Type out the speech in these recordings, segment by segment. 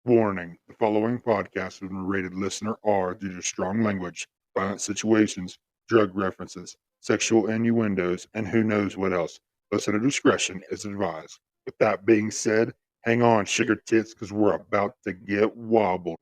Warning: the following podcast has been rated listener R due to strong language, violent situations, drug references, sexual innuendos, and who knows what else. Listener discretion is advised. With that being said, hang on, sugar tits, because we're about to get wobbled.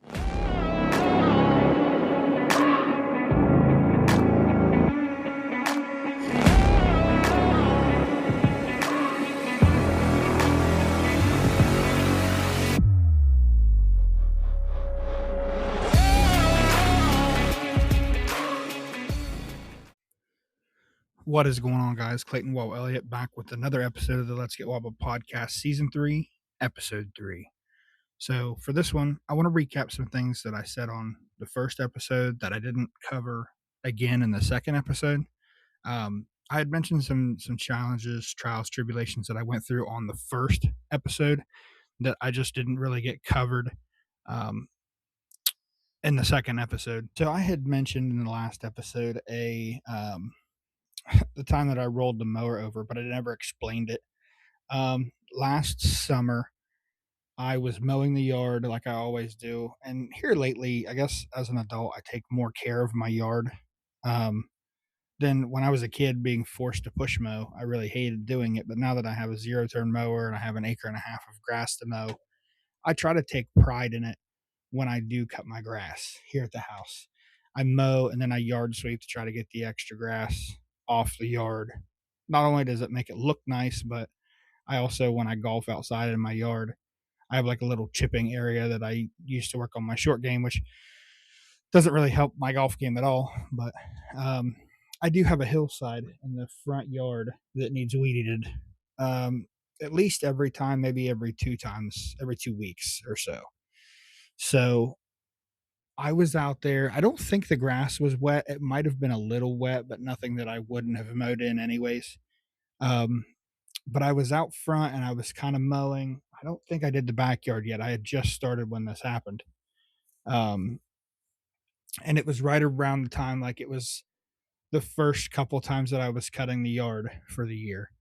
What is going on, guys? Clayton Wall Elliott back with another episode of the Let's Get Wobbled podcast, season 3, episode 3. So, for this one, I want to recap some things that I said on the first episode that I didn't cover again in the second episode. I had mentioned some challenges, trials, tribulations that I went through on the first episode that I just didn't really get covered in the second episode. So, I had mentioned in the last episode the time that I rolled the mower over, but I never explained it. Last summer, I was mowing the yard like I always do. And here lately, I guess as an adult, I take more care of my yard um, than when I was a kid being forced to push mow. I really hated doing it. But now that I have a zero turn mower and I have an acre and a half of grass to mow, I try to take pride in it when I do cut my grass here at the house. I mow and then I yard sweep to try to get the extra grass off the yard. Not only does it make it look nice, but I also, when I golf outside in my yard, I have like a little chipping area that I used to work on my short game, which doesn't really help my golf game at all. But I do have a hillside in the front yard that needs weed eated at least every time, maybe every 2 times, every 2 weeks or so. So I was out there. I don't think the grass was wet. It might have been a little wet, but nothing that I wouldn't have mowed in anyways. Um, but I was out front and I was kind of mowing. I don't think I did the backyard yet. I had just started when this happened. Um, and it was right around the time, like it was the first couple times that I was cutting the yard for the year.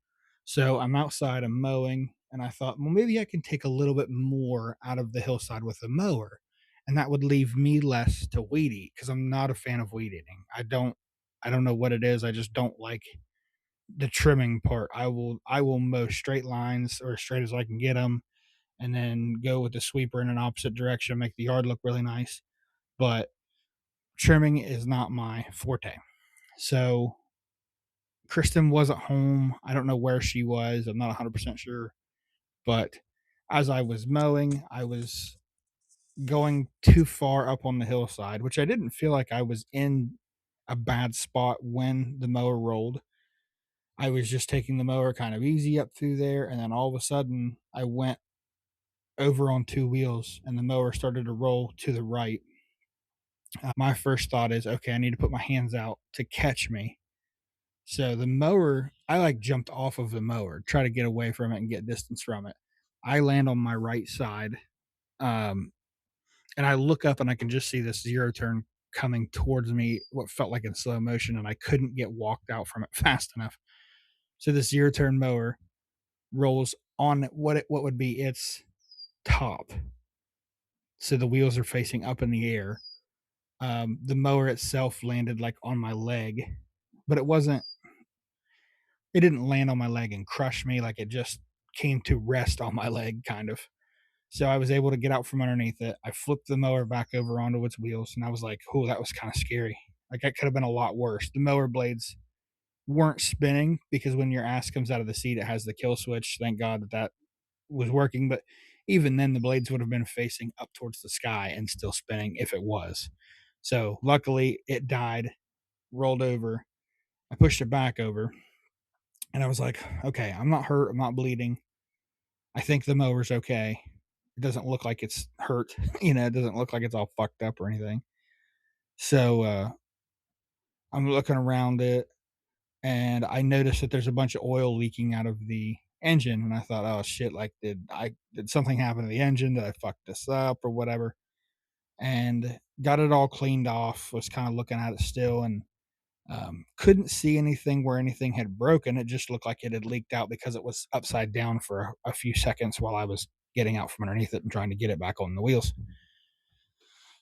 So I'm outside, I'm mowing, and I thought, well, maybe I can take a little bit more out of the hillside with a mower, and that would leave me less to weed eat because I'm not a fan of weed eating. I don't know what it is. I just don't like the trimming part. I will mow straight lines or as straight as I can get them, and then go with the sweeper in an opposite direction, make the yard look really nice. But trimming is not my forte. So Kristen wasn't home. I don't know where she was. I'm not 100% sure. But as I was mowing, I was going too far up on the hillside, which I didn't feel like I was in a bad spot when the mower rolled. I was just taking the mower kind of easy up through there. And then all of a sudden, I went over on two wheels and the mower started to roll to the right. My first thought is, okay, I need to put my hands out to catch me. So the mower, I like jumped off of the mower, try to get away from it and get distance from it. I land on my right side, um, and I look up and I can just see this zero turn coming towards me, what felt like in slow motion, and I couldn't get walked out from it fast enough. So this zero turn mower rolls on what would be its top. So the wheels are facing up in the air. The mower itself landed like on my leg, but it didn't land on my leg and crush me, like it just came to rest on my leg kind of. So I was able to get out from underneath it. I flipped the mower back over onto its wheels and I was like, oh, that was kind of scary. Like that could have been a lot worse. The mower blades weren't spinning because when your ass comes out of the seat, it has the kill switch. Thank God that was working. But even then, the blades would have been facing up towards the sky and still spinning if it was. So luckily, it died, rolled over. I pushed it back over, and I was like, okay, I'm not hurt. I'm not bleeding. I think the mower's okay. It doesn't look like it's hurt. It doesn't look like it's all fucked up or anything. So I'm looking around it, and I noticed that there's a bunch of oil leaking out of the engine. And I thought, oh shit, like did something happen to the engine? Did I fuck this up or whatever? And got it all cleaned off, was kind of looking at it still, and couldn't see anything where anything had broken. It just looked like it had leaked out because it was upside down for a few seconds while I was getting out from underneath it and trying to get it back on the wheels.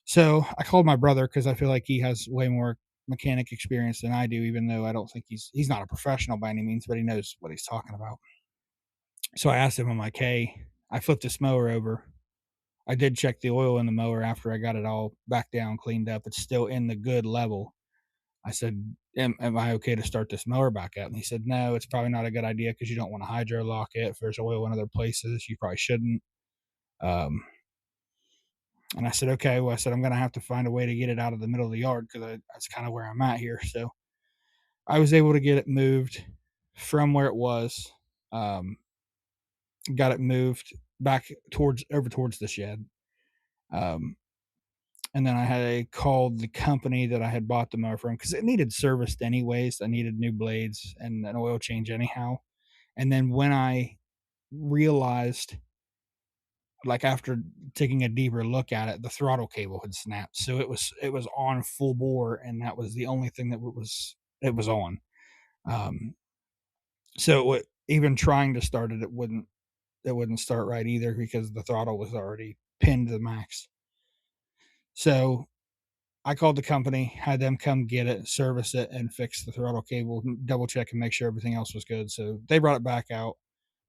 So I called my brother because I feel like he has way more mechanic experience than I do, even though I don't think he's not a professional by any means, but he knows what he's talking about. So I asked him, I'm like, hey, I flipped this mower over. I did check the oil in the mower after I got it all back down, cleaned up. It's still in the good level. I said, am I okay to start this mower back up? And he said, no, it's probably not a good idea because you don't want to hydro lock it. If there's oil in other places, you probably shouldn't. Um, and I said, okay. Well, I said, I'm going to have to find a way to get it out of the middle of the yard because that's kind of where I'm at here. So I was able to get it moved from where it was, um, got it moved back towards the shed. Um, and then I called the company that I had bought the mower from because it needed serviced anyways. I needed new blades and an oil change anyhow. And then when I realized, like after taking a deeper look at it, the throttle cable had snapped. So it was on full bore, and that was the only thing that it was on. Um, so even trying to start it, it wouldn't start right either because the throttle was already pinned to the max. So I called the company, had them come get it, service it, and fix the throttle cable, double check and make sure everything else was good. So they brought it back out.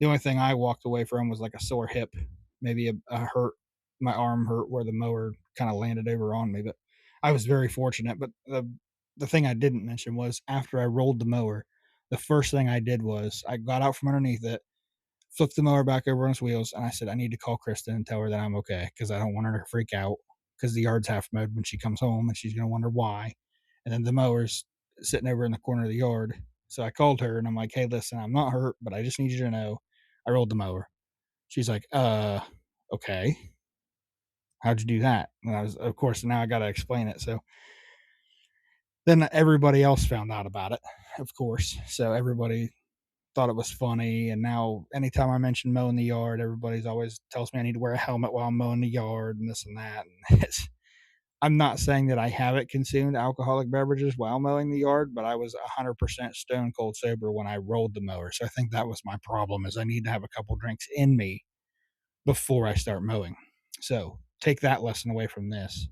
The only thing I walked away from was like a sore hip, maybe a hurt. My arm hurt where the mower kind of landed over on me, but I was very fortunate. But the thing I didn't mention was after I rolled the mower, the first thing I did was I got out from underneath it, flipped the mower back over on its wheels, and I said, I need to call Kristen and tell her that I'm okay because I don't want her to freak out because the yard's half mowed when she comes home and she's going to wonder why. And then the mower's sitting over in the corner of the yard. So I called her and I'm like, hey, listen, I'm not hurt, but I just need you to know I rolled the mower. She's like, okay. How'd you do that? And I was, of course, now I got to explain it. So then everybody else found out about it, of course. So everybody thought it was funny. And now anytime I mention mowing the yard, everybody's always tells me I need to wear a helmet while I'm mowing the yard and this and that. And I'm not saying that I haven't consumed alcoholic beverages while mowing the yard, but I was 100% stone cold sober when I rolled the mower. So I think that was my problem is I need to have a couple drinks in me before I start mowing. So take that lesson away from this.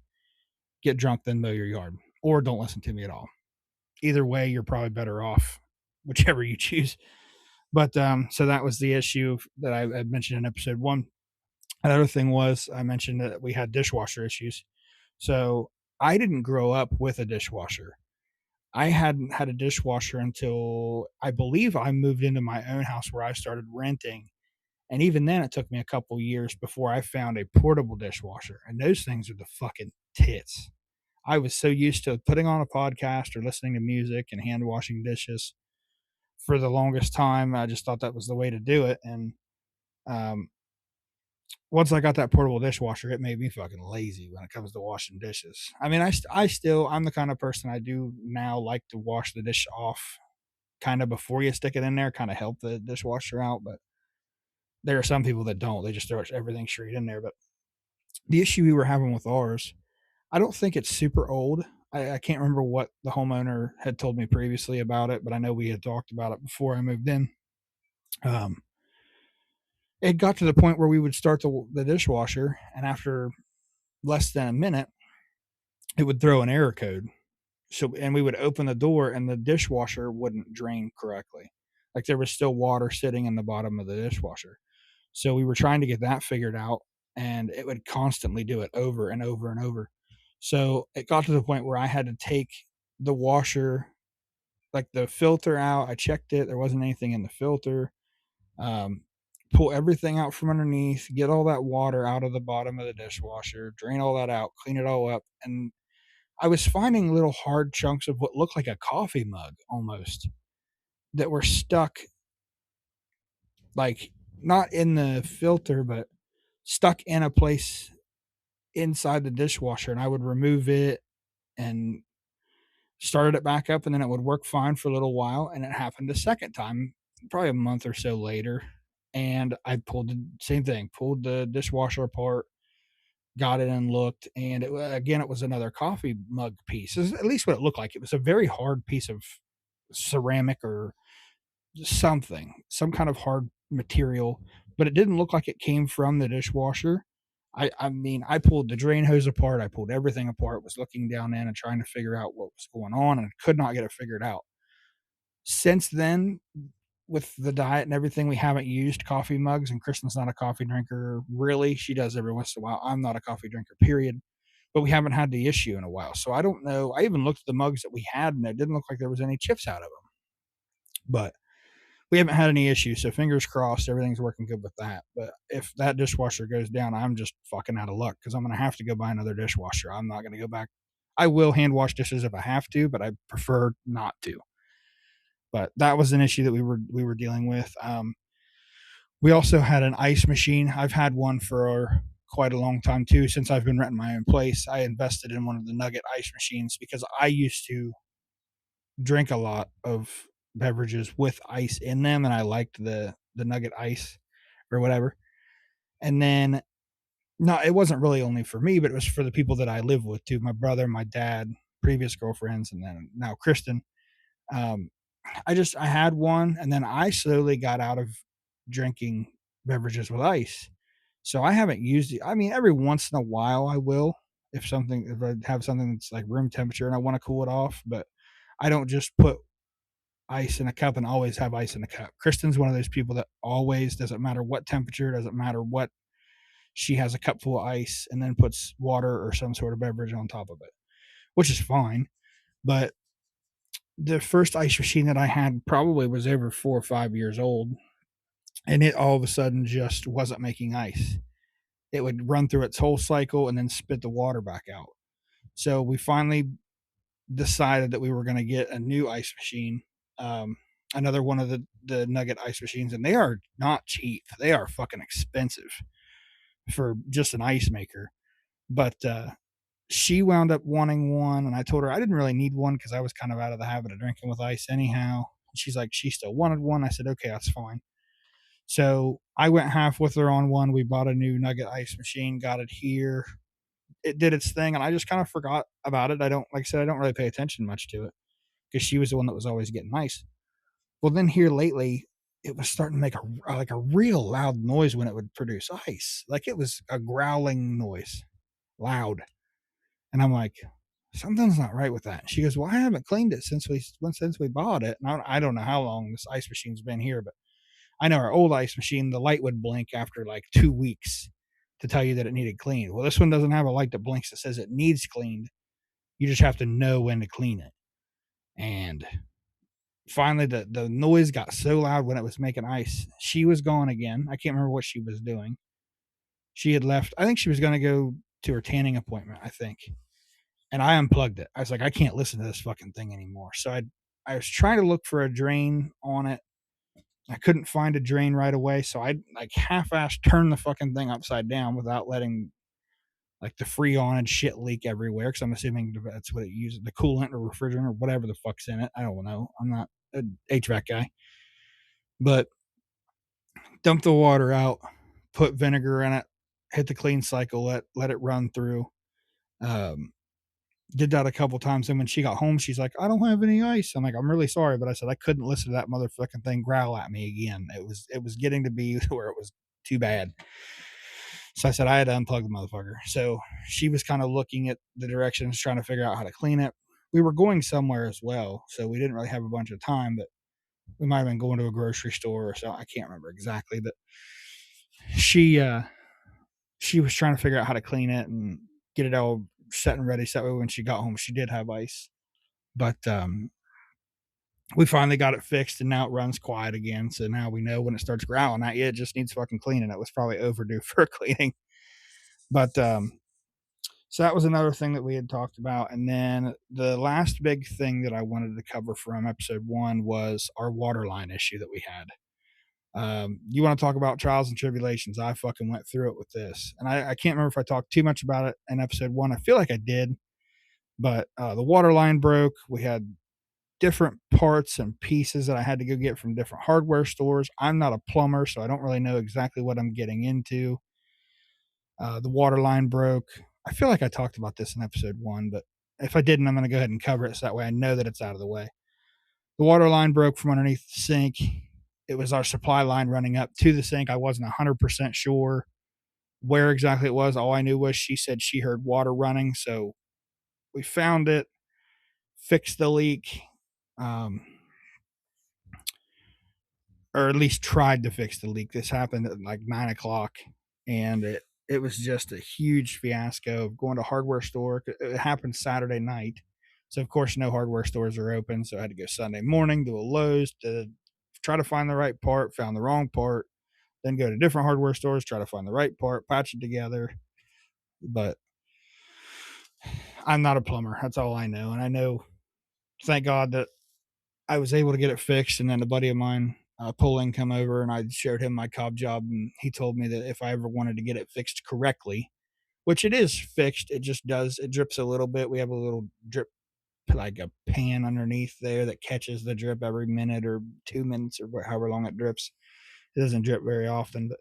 Get drunk, then mow your yard, or don't listen to me at all. Either way, you're probably better off, whichever you choose. But so that was the issue that I mentioned in episode one. Another thing was I mentioned that we had dishwasher issues. So I didn't grow up with a dishwasher. I hadn't had a dishwasher until I believe I moved into my own house where I started renting. And even then, it took me a couple years before I found a portable dishwasher. And those things are the fucking tits. I was so used to putting on a podcast or listening to music and hand washing dishes for the longest time. I just thought that was the way to do it. And um, once I got that portable dishwasher, it made me fucking lazy when it comes to washing dishes. I mean, I'm the kind of person I do now like to wash the dish off kind of before you stick it in there, kind of help the dishwasher out. But there are some people that don't. They just throw everything straight in there. But the issue we were having with ours, I don't think it's super old. I can't remember what the homeowner had told me previously about it, but I know we had talked about it before I moved in. Um, it got to the point where we would start the dishwasher, and after less than a minute, it would throw an error code. So, and we would open the door, and the dishwasher wouldn't drain correctly. Like there was still water sitting in the bottom of the dishwasher. So we were trying to get that figured out, and it would constantly do it over and over and over. So it got to the point where I had to take the washer, like the filter out. I checked it; there wasn't anything in the filter. Um, pull everything out from underneath, get all that water out of the bottom of the dishwasher, drain all that out, clean it all up, and I was finding little hard chunks of what looked like a coffee mug almost that were stuck, like not in the filter, but stuck in a place inside the dishwasher. And I would remove it and started it back up, and then it would work fine for a little while. And it happened a second time, probably a month or so later. And I pulled the same thing, pulled the dishwasher apart, got it and looked, and again, it was another coffee mug piece. At least what it looked like. It was a very hard piece of ceramic or something, some kind of hard material, but it didn't look like it came from the dishwasher. I mean, I pulled the drain hose apart, I pulled everything apart, was looking down in and trying to figure out what was going on, and could not get it figured out. Since then, with the diet and everything, we haven't used coffee mugs, and Kristen's not a coffee drinker, really. She does every once in a while. I'm not a coffee drinker, period. But we haven't had the issue in a while. So I don't know. I even looked at the mugs that we had, and it didn't look like there was any chips out of them. But we haven't had any issues. So fingers crossed, everything's working good with that. But if that dishwasher goes down, I'm just fucking out of luck because I'm going to have to go buy another dishwasher. I'm not going to go back. I will hand wash dishes if I have to, but I prefer not to. But that was an issue that we were dealing with. We also had an ice machine. I've had one for quite a long time too. Since I've been renting my own place, I invested in one of the Nugget ice machines because I used to drink a lot of beverages with ice in them, and I liked the Nugget ice or whatever. And then, no, it wasn't really only for me, but it was for the people that I live with too. My brother, my dad, previous girlfriends, and then now Kristen. Um, I had one, and then I slowly got out of drinking beverages with ice. So I haven't used it. I mean, every once in a while I will, if I have something that's like room temperature and I want to cool it off, but I don't just put ice in a cup and always have ice in a cup. Kristen's one of those people that always, doesn't matter what temperature, doesn't matter what, she has a cup full of ice and then puts water or some sort of beverage on top of it, which is fine. But the first ice machine that I had probably was over 4 or 5 years old, and it all of a sudden just wasn't making ice. It would run through its whole cycle and then spit the water back out. So we finally decided that we were going to get a new ice machine, another one of the Nugget ice machines, and they are not cheap. They are fucking expensive for just an ice maker. But she wound up wanting one, and I told her I didn't really need one because I was kind of out of the habit of drinking with ice anyhow. She's like, she still wanted one. I said, okay, that's fine. So I went half with her on one. We bought a new Nugget ice machine, got it here. It did its thing, and I just kind of forgot about it. I don't, like I said, I don't really pay attention much to it because she was the one that was always getting ice. Well, then here lately, it was starting to make a real loud noise when it would produce ice. Like it was a growling noise, loud. And I'm like, something's not right with that. She goes, well, I haven't cleaned it since we bought it. And I don't know how long this ice machine's been here, but I know our old ice machine, the light would blink after like 2 weeks to tell you that it needed cleaned. Well, this one doesn't have a light that blinks that says it needs cleaned. You just have to know when to clean it. And finally, the noise got so loud when it was making ice. She was gone again. I can't remember what she was doing. She had left. I think she was going to go to her tanning appointment, I think. And I unplugged it. I was like, I can't listen to this fucking thing anymore. So I was trying to look for a drain on it. I couldn't find a drain right away, so I like half-assed turned the fucking thing upside down without letting like the freon and shit leak everywhere. Because I'm assuming that's what it uses, the coolant or refrigerant or whatever the fuck's in it. I don't know. I'm not an HVAC guy, but dump the water out, put vinegar in it, hit the clean cycle, let it run through. Um, did that a couple times. And when she got home, she's like, I don't have any ice. I'm like, I'm really sorry, but I said I couldn't listen to that motherfucking thing growl at me again. It was getting to be where it was too bad. So I said I had to unplug the motherfucker. So she was kind of looking at the directions, trying to figure out how to clean it. We were going somewhere as well, so we didn't really have a bunch of time, but we might have been going to a grocery store or so. I can't remember exactly, but she she was trying to figure out how to clean it and get it all set and ready. So that way when she got home, she did have ice. But we finally got it fixed, and now it runs quiet again. So now we know when it starts growling at you, it just needs fucking cleaning. It was probably overdue for cleaning. But so that was another thing that we had talked about. And then the last big thing that I wanted to cover from episode 1 was our water line issue that we had. You want to talk about trials and tribulations? I fucking went through it with this, and I can't remember if I talked too much about it in episode 1. I feel like I did, but the water line broke. We had different parts and pieces that I had to go get from different hardware stores. I'm not a plumber, so I don't really know exactly what I'm getting into. The water line broke. I feel like I talked about this in episode 1, but if I didn't, I'm going to go ahead and cover it so that way I know that it's out of the way. The water line broke from underneath the sink. it was our supply line running up to the sink. I wasn't 100% sure where exactly it was. All I knew was she said she heard water running. So we found it, fixed the leak, um, or at least tried to fix the leak. This happened at like 9 o'clock, and it was just a huge fiasco of going to hardware store. It happened Saturday night, so of course no hardware stores are open. So I had to go Sunday morning to a Lowe's to try to find the right part. Found the wrong part. Then go to different hardware stores, try to find the right part, patch it together. But I'm not a plumber. That's all I know, and I know. Thank God that I was able to get it fixed. And then a buddy of mine, Poland, come over and I showed him my cob job, and he told me that if I ever wanted to get it fixed correctly, which it is fixed, it just does it drips a little bit. We have a little drip like a pan underneath there that catches the drip every minute or 2 minutes or however long it drips. It doesn't drip very often, but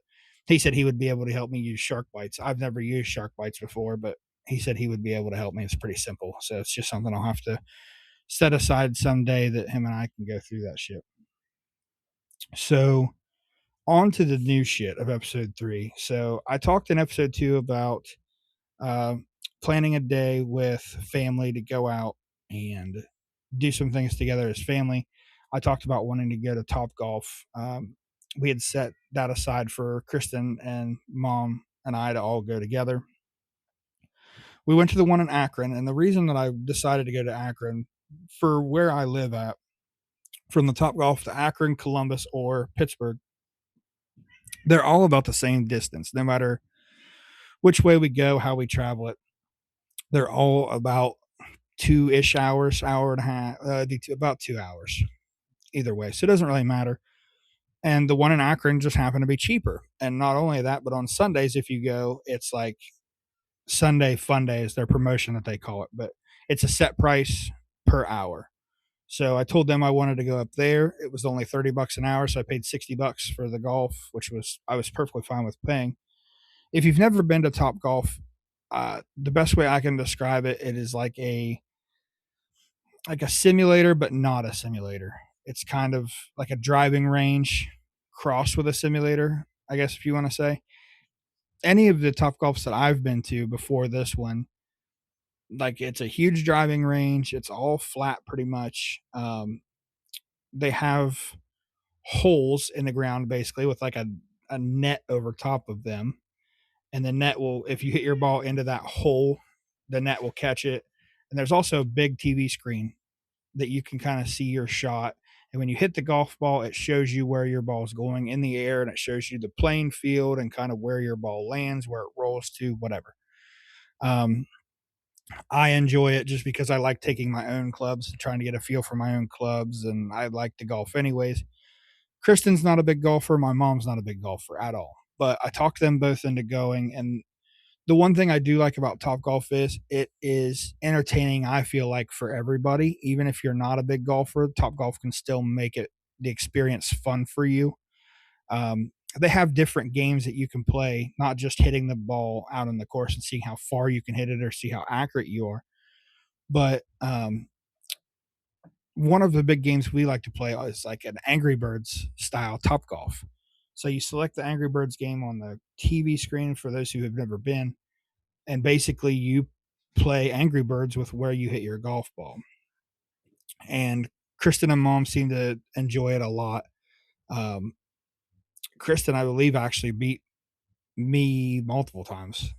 he said he would be able to help me use shark bites. I've never used shark bites before, but he said he would be able to help me. It's pretty simple. So it's just something I'll have to set aside someday that him and I can go through that shit. So on to the new shit of episode 3. So I talked in episode 2 about uh, planning a day with family to go out and do some things together as family. I talked about wanting to go to TopGolf. We had set that aside for Kristen and mom and I to all go together. We went to the one in Akron, and the reason that I decided to go to Akron for where I live at, from the TopGolf to Akron, Columbus, or Pittsburgh, they're all about the same distance, no matter which way we go, how we travel it. They're all about 2-ish hours, hour and a half, about 2 hours either way. So it doesn't really matter. And the one in Akron just happened to be cheaper. And not only that, but on Sundays, if you go, it's like Sunday Fun Day is their promotion that they call it, but it's a set price per hour. So I told them I wanted to go up there. It was only $30 an hour, so I paid $60 for the golf, which was I was perfectly fine with paying. If you've never been to Top Golf, the best way I can describe it, it is like a simulator, but not a simulator. It's kind of like a driving range crossed with a simulator, I guess if you want to say. Any of the Top Golfs that I've been to before this one, like it's a huge driving range. It's all flat pretty much. They have holes in the ground basically with like a net over top of them. And the net will, if you hit your ball into that hole, the net will catch it. And there's also a big TV screen that you can kind of see your shot. And when you hit the golf ball, it shows you where your ball is going in the air, and it shows you the playing field and kind of where your ball lands, where it rolls to, whatever. Um, I enjoy it just because I like taking my own clubs and trying to get a feel for my own clubs, and I like to golf anyways. Kristen's not a big golfer. My mom's not a big golfer at all. But I talked them both into going, and the one thing I do like about Top Golf is it is entertaining, I feel like, for everybody. Even if you're not a big golfer, Top Golf can still make it the experience fun for you. They have different games that you can play, not just hitting the ball out on the course and seeing how far you can hit it or see how accurate you are. But one of the big games we like to play is like an Angry Birds style Top Golf. So you select the Angry Birds game on the TV screen for those who have never been, and basically you play Angry Birds with where you hit your golf ball. And Kristen and mom seem to enjoy it a lot. Um, Kristen, I believe, actually beat me multiple times.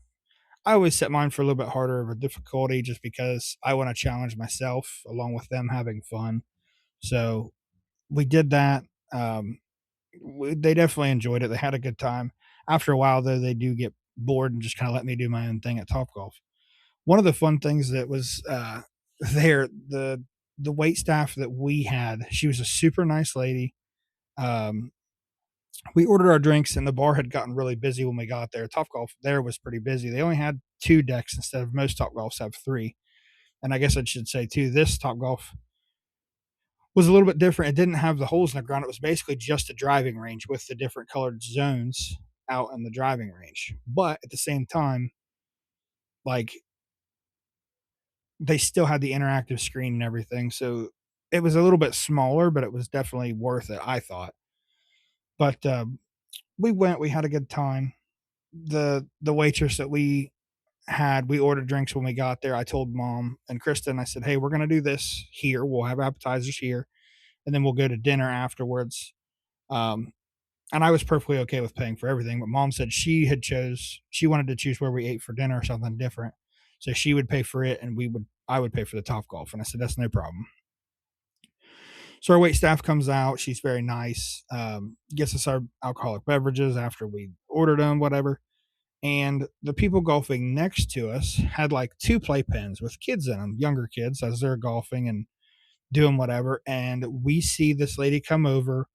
I always set mine for a little bit harder of a difficulty just because I want to challenge myself along with them having fun. So we did that. Um, they definitely enjoyed it. They had a good time. After a while, though, they do get bored and just kind of let me do my own thing at Top Golf. One of the fun things that was there, the wait staff that we had, she was a super nice lady. Um, we ordered our drinks, and the bar had gotten really busy when we got there. Top Golf there was pretty busy. They only had 2 decks instead of most Top Golfs have 3. And I guess I should say too, this Top Golf was a little bit different. It didn't have the holes in the ground. It was basically just a driving range with the different colored zones out in the driving range. But at the same time, like they still had the interactive screen and everything. So it was a little bit smaller, but it was definitely worth it, I thought. But we went, we had a good time. The waitress that we ordered drinks when we got there. I told mom and Kristen, I said, hey, we're gonna do this here. We'll have appetizers here, and then we'll go to dinner afterwards. Um, and I was perfectly okay with paying for everything, but mom said she wanted to choose where we ate for dinner or something different. So she would pay for it and I would pay for the Top Golf. And I said, that's no problem. So our wait staff comes out. She's very nice. Gets us our alcoholic beverages after we ordered them, whatever. And the people golfing next to us had like two playpens with kids in them, younger kids, as they're golfing and doing whatever. And we see this lady come over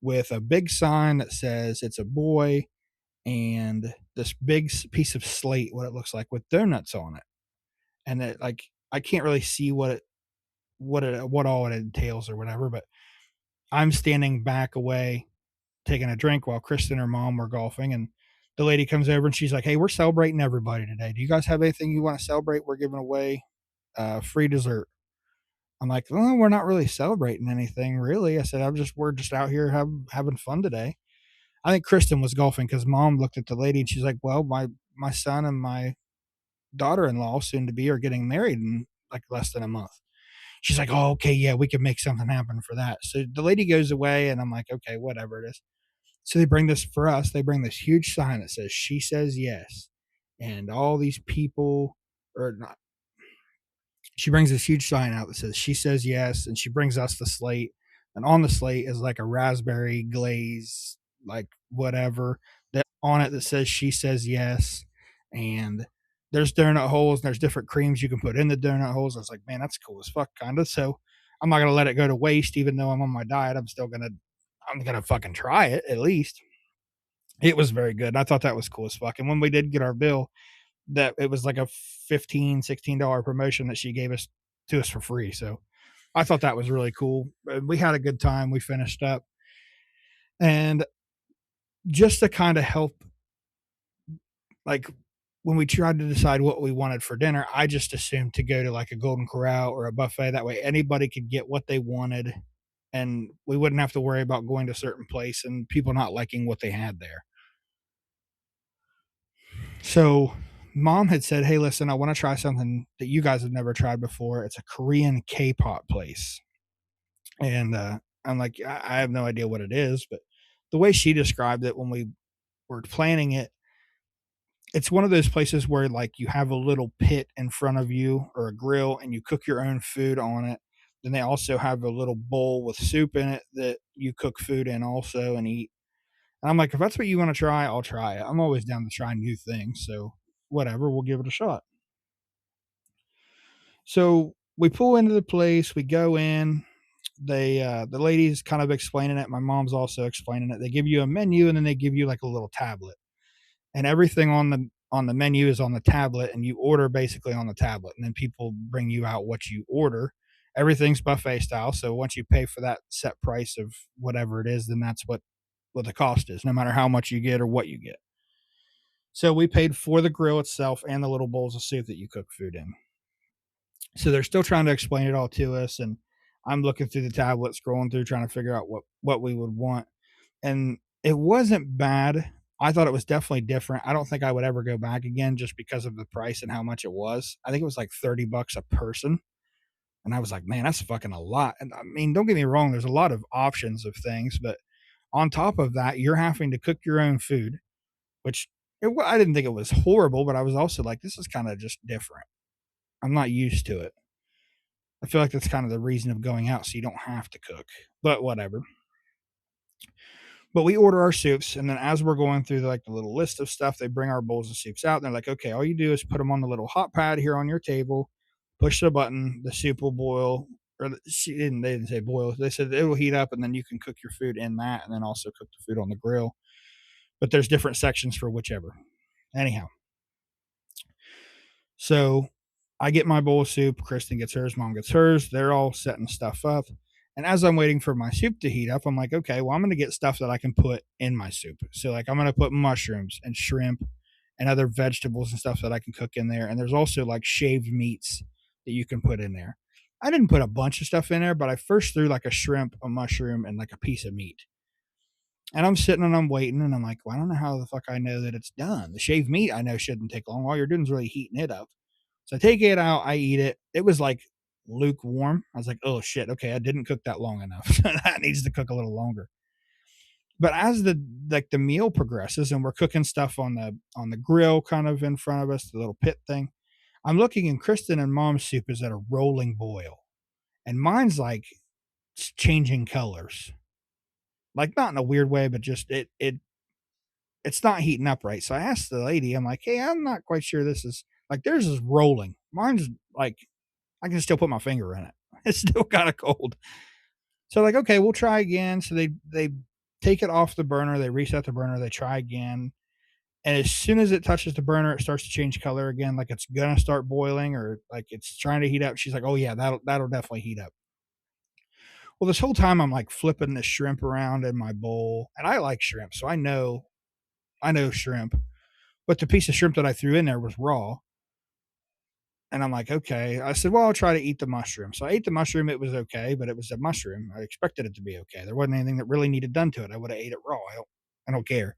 with a big sign that says it's a boy and this big piece of slate, what it looks like with donuts on it. And it like, I can't really see what all it entails or whatever, but I'm standing back away taking a drink while Kristen and her mom were golfing. And the lady comes over and she's like, hey, we're celebrating everybody today. Do you guys have anything you want to celebrate? We're giving away free dessert. I'm like, oh, we're not really celebrating anything, really. I said, we're just out here having fun today. I think Kristen was golfing because mom looked at the lady and she's like, well, my son and my daughter-in-law, soon to be, are getting married in like less than a month. She's like, oh, okay, yeah, we can make something happen for that. So the lady goes away, and I'm like, okay, whatever it is. So they bring this for us. They bring this huge sign that says "She says yes," and all these people, or not. She brings this huge sign out that says "She says yes," and she brings us the slate. And on the slate is like a raspberry glaze, like whatever that on it that says "She says yes," and there's donut holes and there's different creams you can put in the donut holes. I was like, man, that's cool as fuck, kind of. So I'm not gonna let it go to waste, even though I'm on my diet. I'm gonna fucking try it at least. It was very good. I thought that was cool as fuck. And when we did get our bill, that it was like a 15 $16 promotion that she gave us to us for free. So I thought that was really cool. We had a good time. We finished up. And just to kind of help, like when we tried to decide what we wanted for dinner, I just assumed to go to like a Golden Corral or a buffet. That way anybody could get what they wanted and we wouldn't have to worry about going to a certain place and people not liking what they had there. So mom had said, hey, listen, I want to try something that you guys have never tried before. It's a Korean K-pop place. And I'm like, I have no idea what it is, but the way she described it when we were planning it, it's one of those places where like you have a little pit in front of you or a grill and you cook your own food on it. Then they also have a little bowl with soup in it that you cook food in also and eat. And I'm like, if that's what you want to try, I'll try it. I'm always down to try new things. So whatever, we'll give it a shot. So we pull into the place, we go in. The lady's kind of explaining it. My mom's also explaining it. They give you a menu and then they give you like a little tablet. And everything on the menu is on the tablet and you order basically on the tablet and then people bring you out what you order. Everything's buffet style. So once you pay for that set price of whatever it is, then that's what the cost is, no matter how much you get or what you get. So we paid for the grill itself and the little bowls of soup that you cook food in. So they're still trying to explain it all to us, and I'm looking through the tablet, scrolling through, trying to figure out what we would want. And it wasn't bad. I thought it was definitely different. I don't think I would ever go back again just because of the price and how much it was. I think it was like $30 a person. And I was like, man, that's fucking a lot. And I mean, don't get me wrong, there's a lot of options of things, but on top of that, you're having to cook your own food, which I didn't think it was horrible, but I was also like, this is kind of just different. I'm not used to it. I feel like that's kind of the reason of going out, so you don't have to cook, but whatever. But we order our soups, and then as we're going through like the little list of stuff, they bring our bowls of soups out. And they're like, okay, all you do is put them on the little hot pad here on your table, push the button, the soup will boil. They didn't say boil. They said it will heat up, and then you can cook your food in that, and then also cook the food on the grill. But there's different sections for whichever. Anyhow, so I get my bowl of soup. Kristen gets hers. Mom gets hers. They're all setting stuff up. And as I'm waiting for my soup to heat up, I'm like, okay, well, I'm going to get stuff that I can put in my soup. So, like, I'm going to put mushrooms and shrimp and other vegetables and stuff that I can cook in there. And there's also like shaved meats that you can put in there. I didn't put a bunch of stuff in there, but I first threw like a shrimp, a mushroom, and like a piece of meat. And I'm sitting and I'm waiting, and I'm like, well, I don't know how the fuck I know that it's done. The shaved meat I know shouldn't take long. All you're doing is really heating it up. So I take it out, I eat it. It was like lukewarm. I was like, oh shit, okay, I didn't cook that long enough. That needs to cook a little longer. But as the meal progresses and we're cooking stuff on the grill kind of in front of us, the little pit thing, I'm looking and Kristen and mom's soup is at a rolling boil. And mine's like changing colors. Like not in a weird way, but just it's not heating up right. So I asked the lady, I'm like, hey, I'm not quite sure this is like theirs is rolling. Mine's like I can still put my finger in it. It's still kind of cold. So like, okay, we'll try again. So they take it off the burner, they reset the burner, they try again. And as soon as it touches the burner, it starts to change color again, like it's gonna start boiling or like it's trying to heat up. She's like, oh yeah, that'll definitely heat up. Well, this whole time I'm like flipping the shrimp around in my bowl, and I like shrimp, so I know shrimp, but the piece of shrimp that I threw in there was raw. And I'm like, okay. I said, well, I'll try to eat the mushroom. So I ate the mushroom. It was okay, but it was a mushroom. I expected it to be okay. There wasn't anything that really needed done to it. I would have ate it raw. I don't care.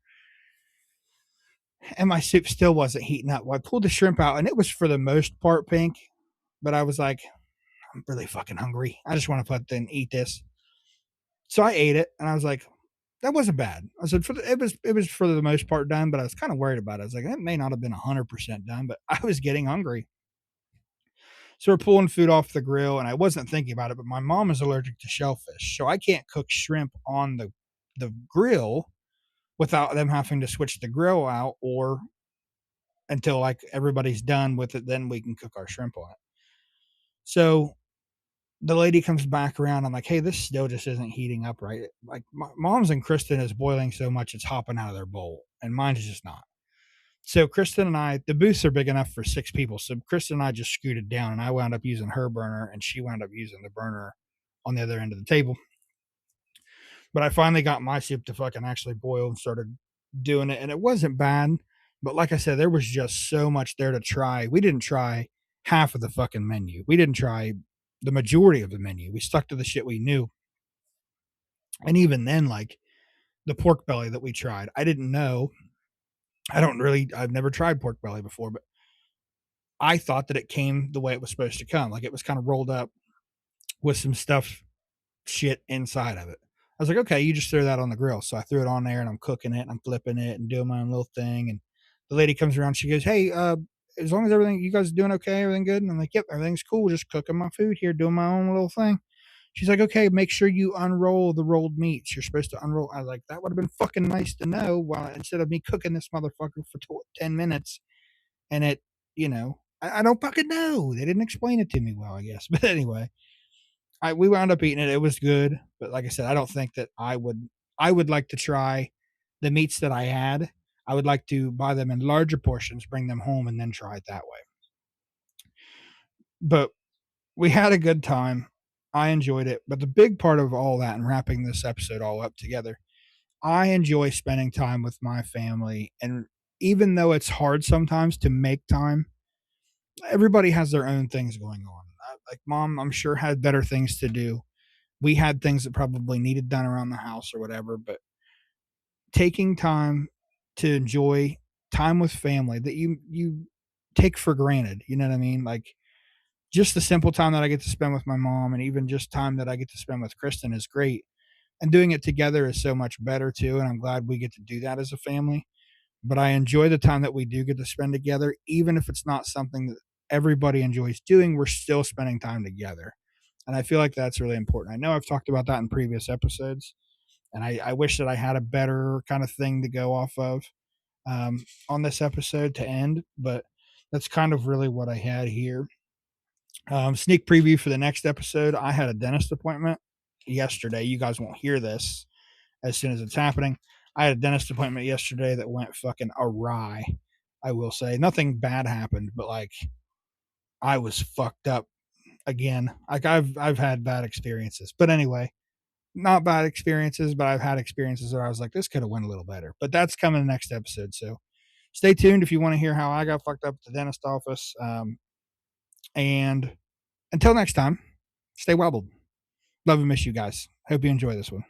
And my soup still wasn't heating up. Well, I pulled the shrimp out, and it was for the most part pink. But I was like, I'm really fucking hungry. I just want to put and eat this. So I ate it, and I was like, that wasn't bad. I said it was for the most part done, but I was kind of worried about it. I was like, it may not have been 100% done, but I was getting hungry. So we're pulling food off the grill, and I wasn't thinking about it, but my mom is allergic to shellfish, so I can't cook shrimp on the grill without them having to switch the grill out or until like everybody's done with it, then we can cook our shrimp on it. So the lady comes back around. I'm like, hey, this still just isn't heating up right. Like my mom's and Kristen is boiling so much it's hopping out of their bowl, and mine's just not. So Kristen and I, the booths are big enough for 6 people. So Kristen and I just scooted down, and I wound up using her burner, and she wound up using the burner on the other end of the table. But I finally got my soup to fucking actually boil and started doing it, and it wasn't bad. But like I said, there was just so much there to try. We didn't try half of the fucking menu. We didn't try the majority of the menu. We stuck to the shit we knew. And even then, like the pork belly that we tried, I didn't know. I've never tried pork belly before, but I thought that it came the way it was supposed to come. Like it was kind of rolled up with some stuff shit inside of it. I was like, okay, you just throw that on the grill. So I threw it on there and I'm cooking it and I'm flipping it and doing my own little thing. And the lady comes around, she goes, hey, as long as everything, you guys are doing okay, everything good? And I'm like, yep, everything's cool. Just cooking my food here, doing my own little thing. She's like, okay, make sure you unroll the rolled meats. You're supposed to unroll. I was like, that would have been fucking nice to know. While instead of me cooking this motherfucker for 10 minutes, and I don't fucking know. They didn't explain it to me well, I guess. But anyway, we wound up eating it. It was good, but like I said, I don't think that I would. I would like to try the meats that I had. I would like to buy them in larger portions, bring them home, and then try it that way. But we had a good time. I enjoyed it. But the big part of all that and wrapping this episode all up together, I enjoy spending time with my family. And even though it's hard sometimes to make time, everybody has their own things going on. Like mom, I'm sure had better things to do. We had things that probably needed done around the house or whatever, but taking time to enjoy time with family that you take for granted, you know what I mean? Like just the simple time that I get to spend with my mom and even just time that I get to spend with Kristen is great. And doing it together is so much better too, and I'm glad we get to do that as a family. But I enjoy the time that we do get to spend together, even if it's not something that everybody enjoys doing, we're still spending time together. And I feel like that's really important. I know I've talked about that in previous episodes, and I wish that I had a better kind of thing to go off of on this episode to end, but that's kind of really what I had here. Sneak preview for the next episode. I had a dentist appointment yesterday. You guys won't hear this as soon as it's happening. I had a dentist appointment yesterday that went fucking awry. I will say nothing bad happened, but like I was fucked up again. Like I've had bad experiences, but anyway, not bad experiences, but I've had experiences where I was like, this could have went a little better. But that's coming next episode. So stay tuned if you want to hear how I got fucked up at the dentist office. And until next time, stay wobbled. Love and miss you guys. Hope you enjoy this one.